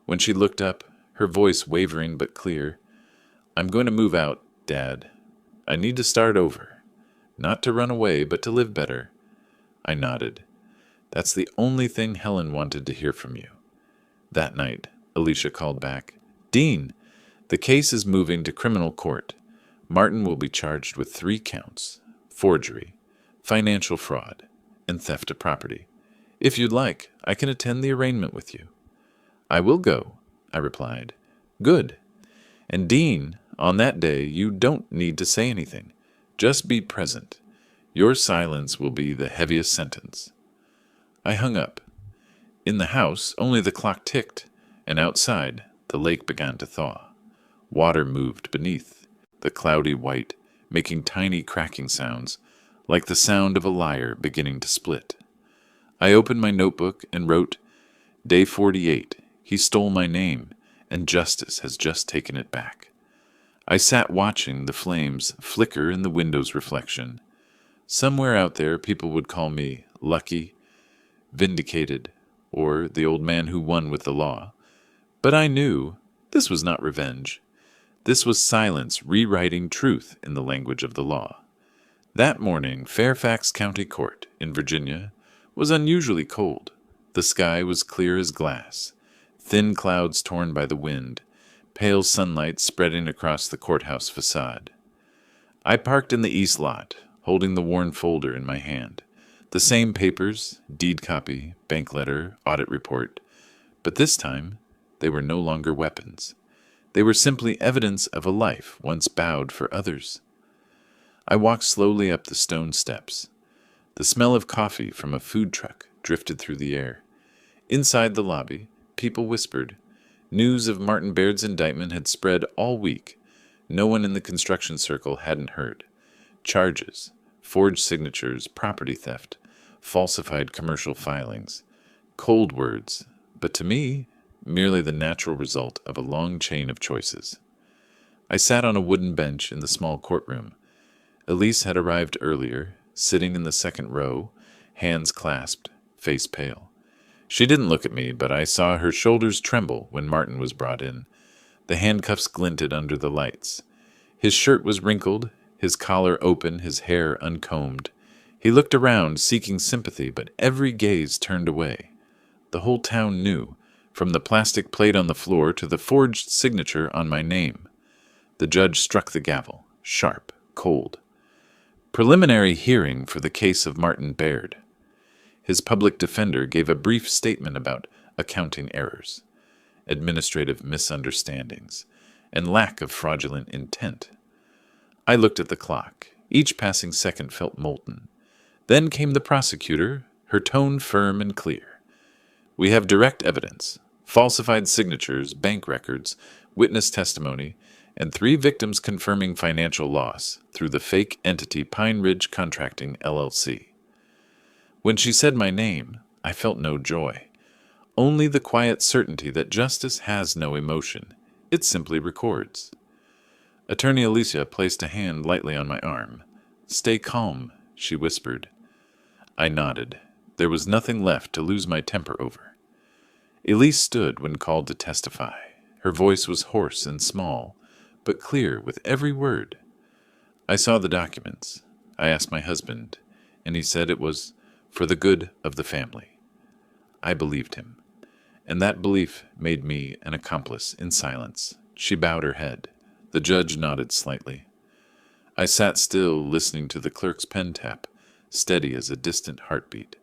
When she looked up, her voice wavering but clear, "I'm going to move out, Dad. I need to start over. Not to run away, but to live better." I nodded. "That's the only thing Helen wanted to hear from you." That night, Alicia called back. "Dean, the case is moving to criminal court. Martin will be charged with 3 counts: forgery, financial fraud, and theft of property. If you'd like, I can attend the arraignment with you." "I will go," I replied. "Good. And Dean, on that day, you don't need to say anything. Just be present. Your silence will be the heaviest sentence." I hung up. In the house, only the clock ticked, and outside, the lake began to thaw. Water moved beneath, the cloudy white, making tiny cracking sounds, like the sound of a lyre beginning to split. I opened my notebook and wrote, "Day 48. He stole my name, and justice has just taken it back." I sat watching the flames flicker in the window's reflection. Somewhere out there, people would call me lucky, vindicated, or the old man who won with the law. But I knew this was not revenge. This was silence rewriting truth in the language of the law. That morning, Fairfax County Court in Virginia was unusually cold. The sky was clear as glass, thin clouds torn by the wind, pale sunlight spreading across the courthouse facade. I parked in the east lot, holding the worn folder in my hand. The same papers, deed copy, bank letter, audit report. But this time, they were no longer weapons. They were simply evidence of a life once bowed for others. I walked slowly up the stone steps. The smell of coffee from a food truck drifted through the air. Inside the lobby, people whispered. News of Martin Baird's indictment had spread all week. No one in the construction circle hadn't heard. Charges, forged signatures, property theft, falsified commercial filings. Cold words, but to me, merely the natural result of a long chain of choices. I sat on a wooden bench in the small courtroom. Elise had arrived earlier, sitting in the second row, hands clasped, face pale. She didn't look at me, but I saw her shoulders tremble when Martin was brought in. The handcuffs glinted under the lights. His shirt was wrinkled, his collar open, his hair uncombed. He looked around, seeking sympathy, but every gaze turned away. The whole town knew, from the plastic plate on the floor to the forged signature on my name. The judge struck the gavel, sharp, cold. Preliminary hearing for the case of Martin Baird. His public defender gave a brief statement about accounting errors, administrative misunderstandings, and lack of fraudulent intent. I looked at the clock. Each passing second felt molten. Then came the prosecutor, her tone firm and clear. We have direct evidence, falsified signatures, bank records, witness testimony, and 3 victims confirming financial loss through the fake entity Pine Ridge Contracting, LLC. When she said my name, I felt no joy. Only the quiet certainty that justice has no emotion. It simply records. Attorney Alicia placed a hand lightly on my arm. "Stay calm," she whispered. I nodded. There was nothing left to lose my temper over. Elise stood when called to testify. Her voice was hoarse and small, but clear with every word. I saw the documents. I asked my husband, and he said it was for the good of the family. I believed him, and that belief made me an accomplice in silence. She bowed her head. The judge nodded slightly. I sat still, listening to the clerk's pen tap, steady as a distant heartbeat.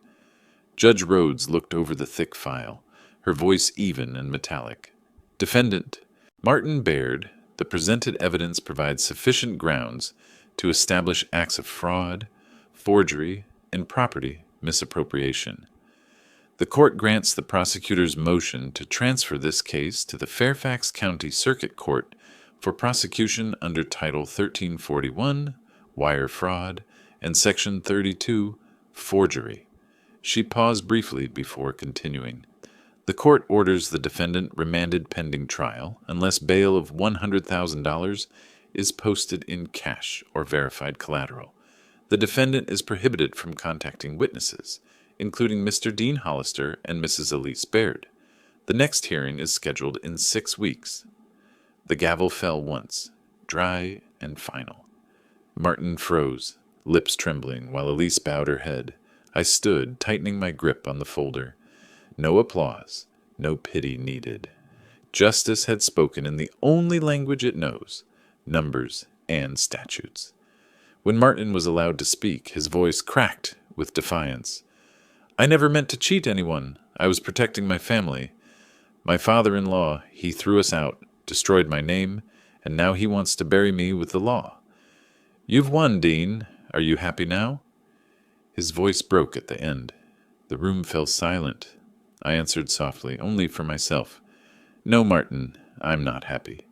Judge Rhodes looked over the thick file, her voice even and metallic. Defendant Martin Baird, the presented evidence provides sufficient grounds to establish acts of fraud, forgery, and property misappropriation. The court grants the prosecutor's motion to transfer this case to the Fairfax County Circuit Court for prosecution under Title 1341, wire fraud, and Section 32, forgery. She paused briefly before continuing. The court orders the defendant remanded pending trial unless bail of $100,000 is posted in cash or verified collateral. The defendant is prohibited from contacting witnesses, including Mr. Dean Hollister and Mrs. Elise Baird. The next hearing is scheduled in 6 weeks. The gavel fell once, dry and final. Martin froze, lips trembling, while Elise bowed her head. I stood, tightening my grip on the folder. No applause, no pity needed. Justice had spoken in the only language it knows, numbers and statutes. When Martin was allowed to speak, his voice cracked with defiance. I never meant to cheat anyone. I was protecting my family. My father-in-law, he threw us out, destroyed my name, and now he wants to bury me with the law. You've won, Dean. Are you happy now? His voice broke at the end. The room fell silent. I answered softly, only for myself. No, Martin, I'm not happy.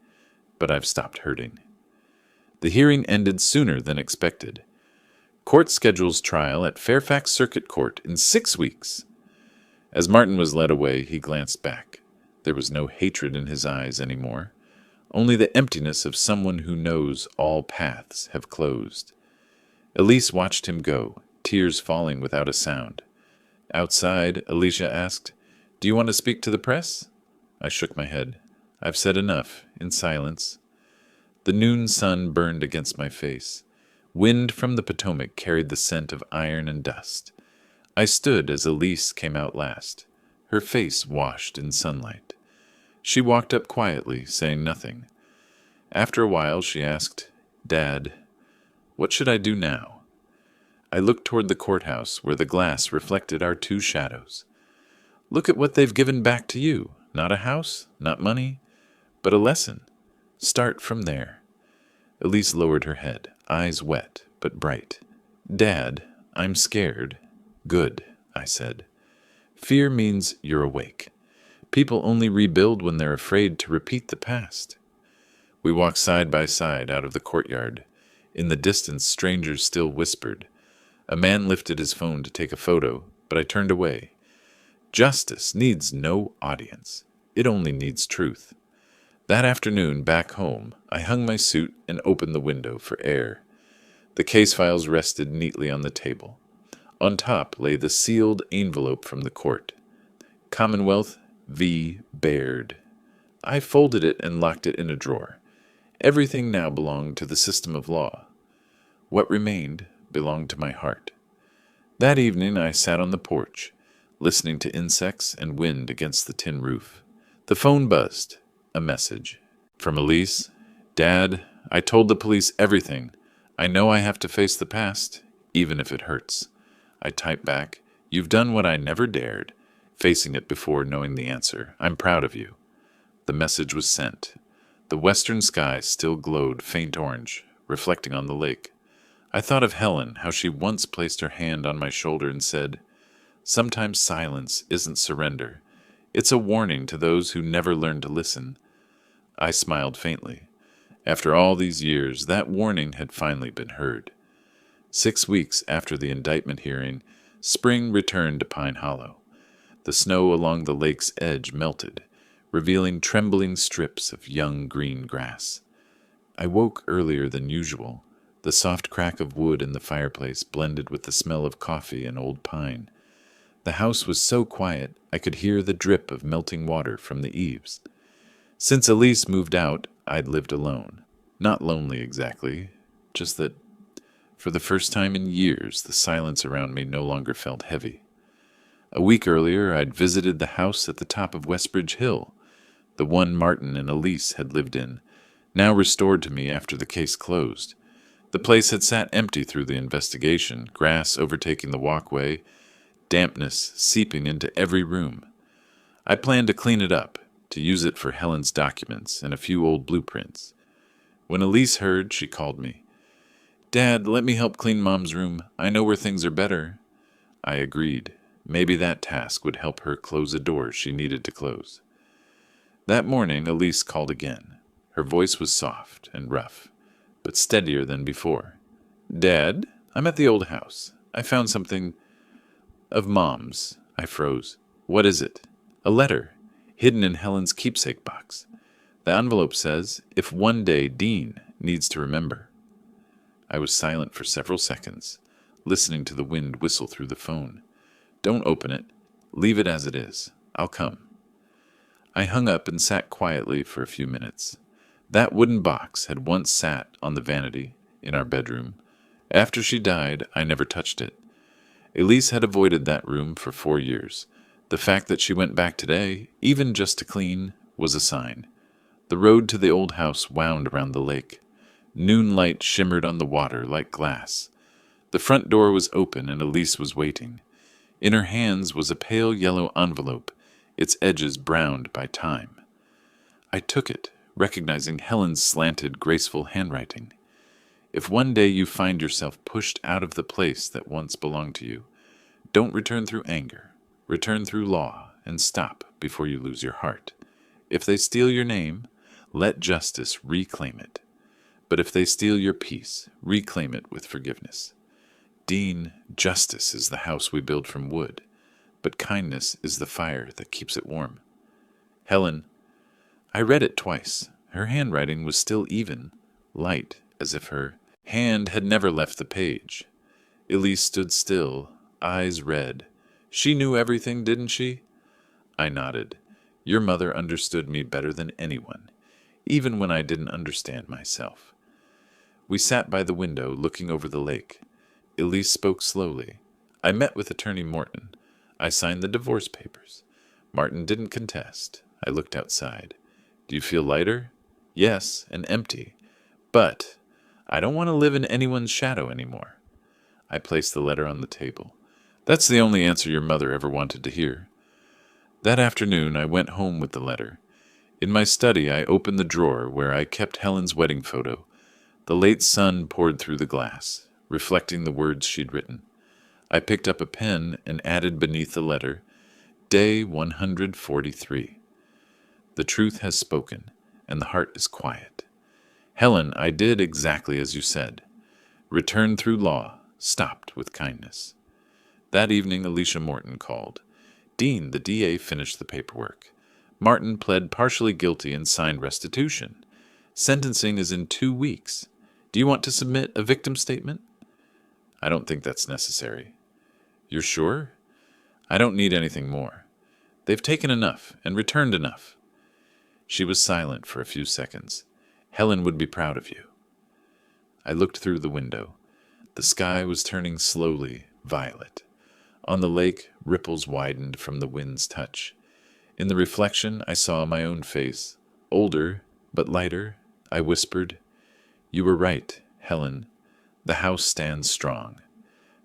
But I've stopped hurting. The hearing ended sooner than expected. Court schedules trial at Fairfax Circuit Court in 6 weeks. As Martin was led away, he glanced back. There was no hatred in his eyes anymore, only the emptiness of someone who knows all paths have closed. Elise watched him go, tears falling without a sound. Outside, Alicia asked, "Do you want to speak to the press?" I shook my head. I've said enough, in silence. The noon sun burned against my face. Wind from the Potomac carried the scent of iron and dust. I stood as Elise came out last, her face washed in sunlight. She walked up quietly, saying nothing. After a while, she asked, "Dad, what should I do now?" I looked toward the courthouse, where the glass reflected our 2 shadows. Look at what they've given back to you. Not a house, not money, but a lesson. Start from there. Elise lowered her head, eyes wet but bright. "Dad, I'm scared." "Good," I said. "Fear means you're awake. People only rebuild when they're afraid to repeat the past." We walked side by side out of the courtyard. In the distance, strangers still whispered. A man lifted his phone to take a photo, but I turned away. Justice needs no audience. It only needs truth. That afternoon, back home, I hung my suit and opened the window for air. The case files rested neatly on the table. On top lay the sealed envelope from the court. Commonwealth v. Baird. I folded it and locked it in a drawer. Everything now belonged to the system of law. What remained belonged to my heart. That evening I sat on the porch, listening to insects and wind against the tin roof. The phone buzzed. A message. From Elise. Dad, I told the police everything. I know I have to face the past, even if it hurts. I typed back, "You've done what I never dared," facing it before knowing the answer. I'm proud of you. The message was sent. The western sky still glowed faint orange, reflecting on the lake. I thought of Helen, how she once placed her hand on my shoulder and said, "Sometimes silence isn't surrender. It's a warning to those who never learn to listen." I smiled faintly. After all these years, that warning had finally been heard. 6 weeks after the indictment hearing, spring returned to Pine Hollow. The snow along the lake's edge melted, revealing trembling strips of young green grass. I woke earlier than usual. The soft crack of wood in the fireplace blended with the smell of coffee and old pine. The house was so quiet I could hear the drip of melting water from the eaves. Since Elise moved out, I'd lived alone. Not lonely exactly, just that for the first time in years the silence around me no longer felt heavy. A week earlier I'd visited the house at the top of Westbridge Hill, the one Martin and Elise had lived in, now restored to me after the case closed. The place had sat empty through the investigation, grass overtaking the walkway, dampness seeping into every room. I planned to clean it up, to use it for Helen's documents and a few old blueprints. When Elise heard, she called me. "Dad, let me help clean Mom's room. I know where things are better." I agreed. Maybe that task would help her close a door she needed to close. That morning, Elise called again. Her voice was soft and rough, but steadier than before. "Dad, I'm at the old house. I found something of Mom's." I froze. "What is it?" "A letter, hidden in Helen's keepsake box. The envelope says, 'If one day Dean needs to remember.'" I was silent for several seconds, listening to the wind whistle through the phone. "Don't open it. Leave it as it is. I'll come." I hung up and sat quietly for a few minutes. That wooden box had once sat on the vanity in our bedroom. After she died, I never touched it. Elise had avoided that room for 4 years. The fact that she went back today, even just to clean, was a sign. The road to the old house wound around the lake. Noonlight shimmered on the water like glass. The front door was open and Elise was waiting. In her hands was a pale yellow envelope, its edges browned by time. I took it, recognizing Helen's slanted, graceful handwriting. "If one day you find yourself pushed out of the place that once belonged to you, don't return through anger. Return through law, and stop before you lose your heart. If they steal your name, let justice reclaim it. But if they steal your peace, reclaim it with forgiveness. Dean, justice is the house we build from wood, but kindness is the fire that keeps it warm." Helen. I read it twice. Her handwriting was still even, light, as if her hand had never left the page. Elise stood still, eyes red. "She knew everything, didn't she?" I nodded. "Your mother understood me better than anyone, even when I didn't understand myself." We sat by the window, looking over the lake. Elise spoke slowly. "I met with Attorney Morton. I signed the divorce papers. Martin didn't contest. I looked outside. Do you feel lighter?" "Yes, and empty. But I don't want to live in anyone's shadow anymore." I placed the letter on the table. "That's the only answer your mother ever wanted to hear." That afternoon I went home with the letter. In my study I opened the drawer where I kept Helen's wedding photo. The late sun poured through the glass, reflecting the words she'd written. I picked up a pen and added beneath the letter, "Day 143. The truth has spoken, and the heart is quiet. Helen, I did exactly as you said. Returned through law, stopped with kindness." That evening Alicia Morton called. "Dean, the DA finished the paperwork. Martin pled partially guilty and signed restitution. Sentencing is in 2 weeks. Do you want to submit a victim statement? I don't think that's necessary. You're sure? I don't need anything more. They've taken enough and returned enough. She was silent for a few seconds. Helen would be proud of you. I looked through the window. The sky was turning slowly violet. On the lake, ripples widened from the wind's touch. In the reflection, I saw my own face. Older, but lighter, I whispered, "You were right, Helen. The house stands strong.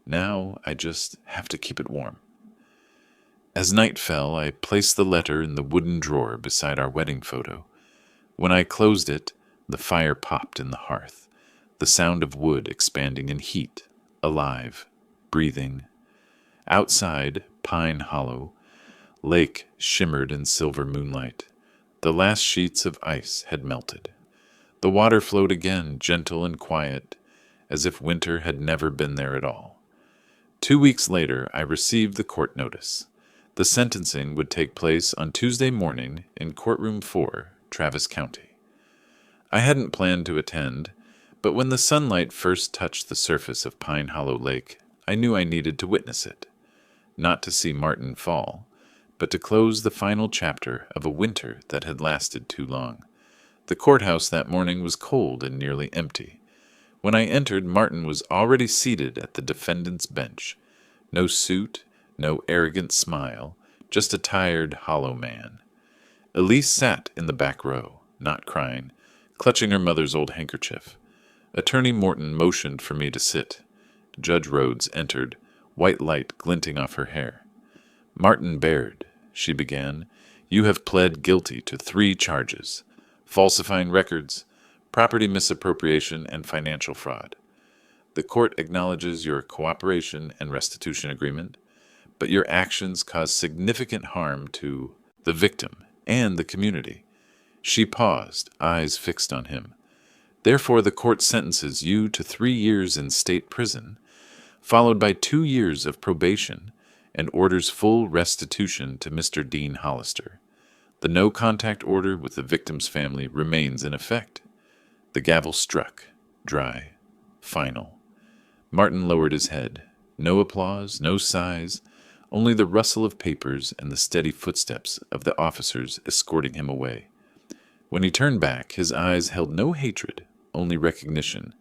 Now I just have to keep it warm." As night fell, I placed the letter in the wooden drawer beside our wedding photo. When I closed it, the fire popped in the hearth, the sound of wood expanding in heat, alive, breathing. Outside, Pine Hollow, lake shimmered in silver moonlight. The last sheets of ice had melted. The water flowed again, gentle and quiet, as if winter had never been there at all. 2 weeks later, I received the court notice. The sentencing would take place on Tuesday morning in Courtroom 4, Travis County. I hadn't planned to attend, but when the sunlight first touched the surface of Pine Hollow Lake, I knew I needed to witness it. Not to see Martin fall, but to close the final chapter of a winter that had lasted too long. The courthouse that morning was cold and nearly empty. When I entered, Martin was already seated at the defendant's bench. No suit, no arrogant smile, just a tired, hollow man. Elise sat in the back row, not crying, clutching her mother's old handkerchief. Attorney Morton motioned for me to sit. Judge Rhodes entered, white light glinting off her hair. "Martin Baird," she began, "you have pled guilty to 3 charges: falsifying records, property misappropriation, and financial fraud. The court acknowledges your cooperation and restitution agreement, but your actions cause significant harm to the victim and the community." She paused, eyes fixed on him. "Therefore, the court sentences you to 3 years in state prison, followed by 2 years of probation, and orders full restitution to Mr. Dean Hollister. The no-contact order with the victim's family remains in effect." The gavel struck, dry, final. Martin lowered his head. No applause, no sighs, only the rustle of papers and the steady footsteps of the officers escorting him away. When he turned back, his eyes held no hatred, only recognition.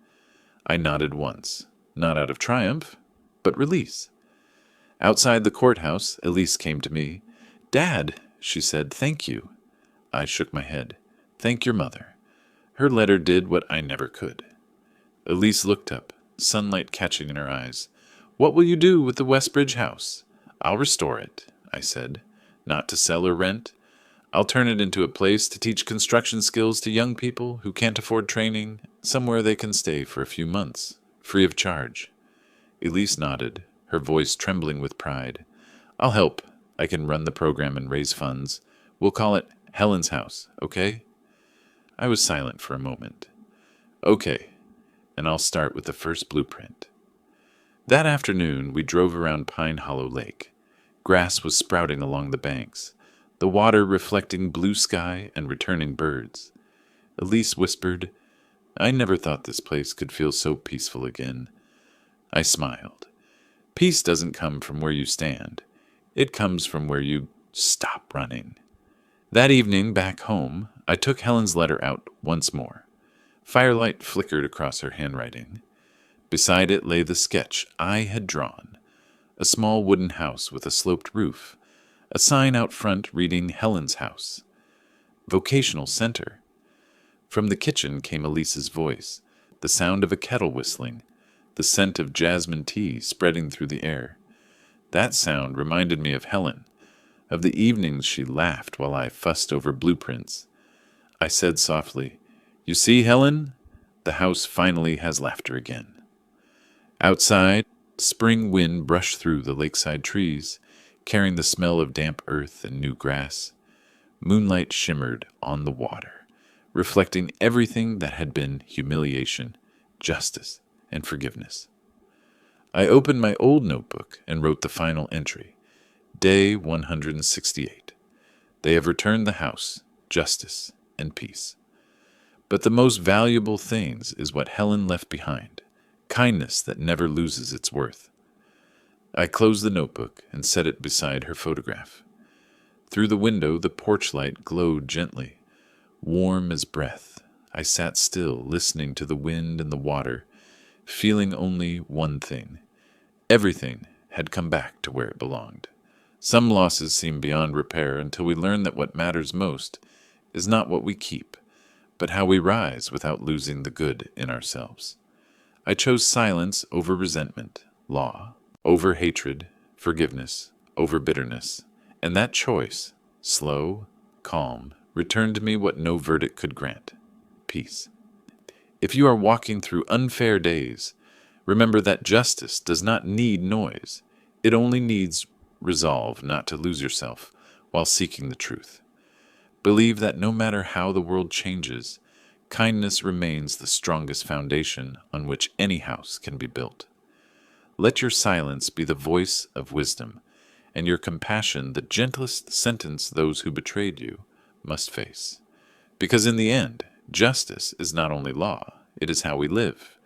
I nodded once, not out of triumph, but release. Outside the courthouse, Elise came to me. "Dad," she said, "thank you." I shook my head. "Thank your mother. Her letter did what I never could." Elise looked up, sunlight catching in her eyes. "What will you do with the Westbridge house?" "I'll restore it," I said. "Not to sell or rent. I'll turn it into a place to teach construction skills to young people who can't afford training, somewhere they can stay for a few months, free of charge." Elise nodded, her voice trembling with pride. "I'll help. I can run the program and raise funds. We'll call it Helen's House, okay?" I was silent for a moment. "Okay, and I'll start with the first blueprint." That afternoon, we drove around Pine Hollow Lake. Grass was sprouting along the banks, the water reflecting blue sky and returning birds. Elise whispered, "I never thought this place could feel so peaceful again." I smiled. Peace doesn't come from where you stand. It comes from where you stop running. That evening, back home, I took Helen's letter out once more. Firelight flickered across her handwriting. Beside it lay the sketch I had drawn. A small wooden house with a sloped roof. A sign out front reading Helen's House. Vocational Center. From the kitchen came Elise's voice, the sound of a kettle whistling, the scent of jasmine tea spreading through the air. That sound reminded me of Helen, of the evenings she laughed while I fussed over blueprints. I said softly, "You see, Helen? The house finally has laughter again." Outside, spring wind brushed through the lakeside trees, carrying the smell of damp earth and new grass. Moonlight shimmered on the water, reflecting everything that had been humiliation, justice, and forgiveness. I opened my old notebook and wrote the final entry, Day 168. They have returned the house, justice, and peace. But the most valuable things is what Helen left behind, kindness that never loses its worth. I closed the notebook and set it beside her photograph. Through the window, the porch light glowed gently, warm as breath. I sat still, listening to the wind and the water, feeling only one thing. Everything had come back to where it belonged. Some losses seem beyond repair until we learn that what matters most is not what we keep, but how we rise without losing the good in ourselves. I chose silence over resentment, law over hatred, forgiveness over bitterness, and that choice, slow, calm, returned to me what no verdict could grant: peace. If you are walking through unfair days, remember that justice does not need noise. It only needs resolve not to lose yourself while seeking the truth. Believe that no matter how the world changes, kindness remains the strongest foundation on which any house can be built. Let your silence be the voice of wisdom, and your compassion the gentlest sentence those who betrayed you must face. Because in the end, justice is not only law, it is how we live.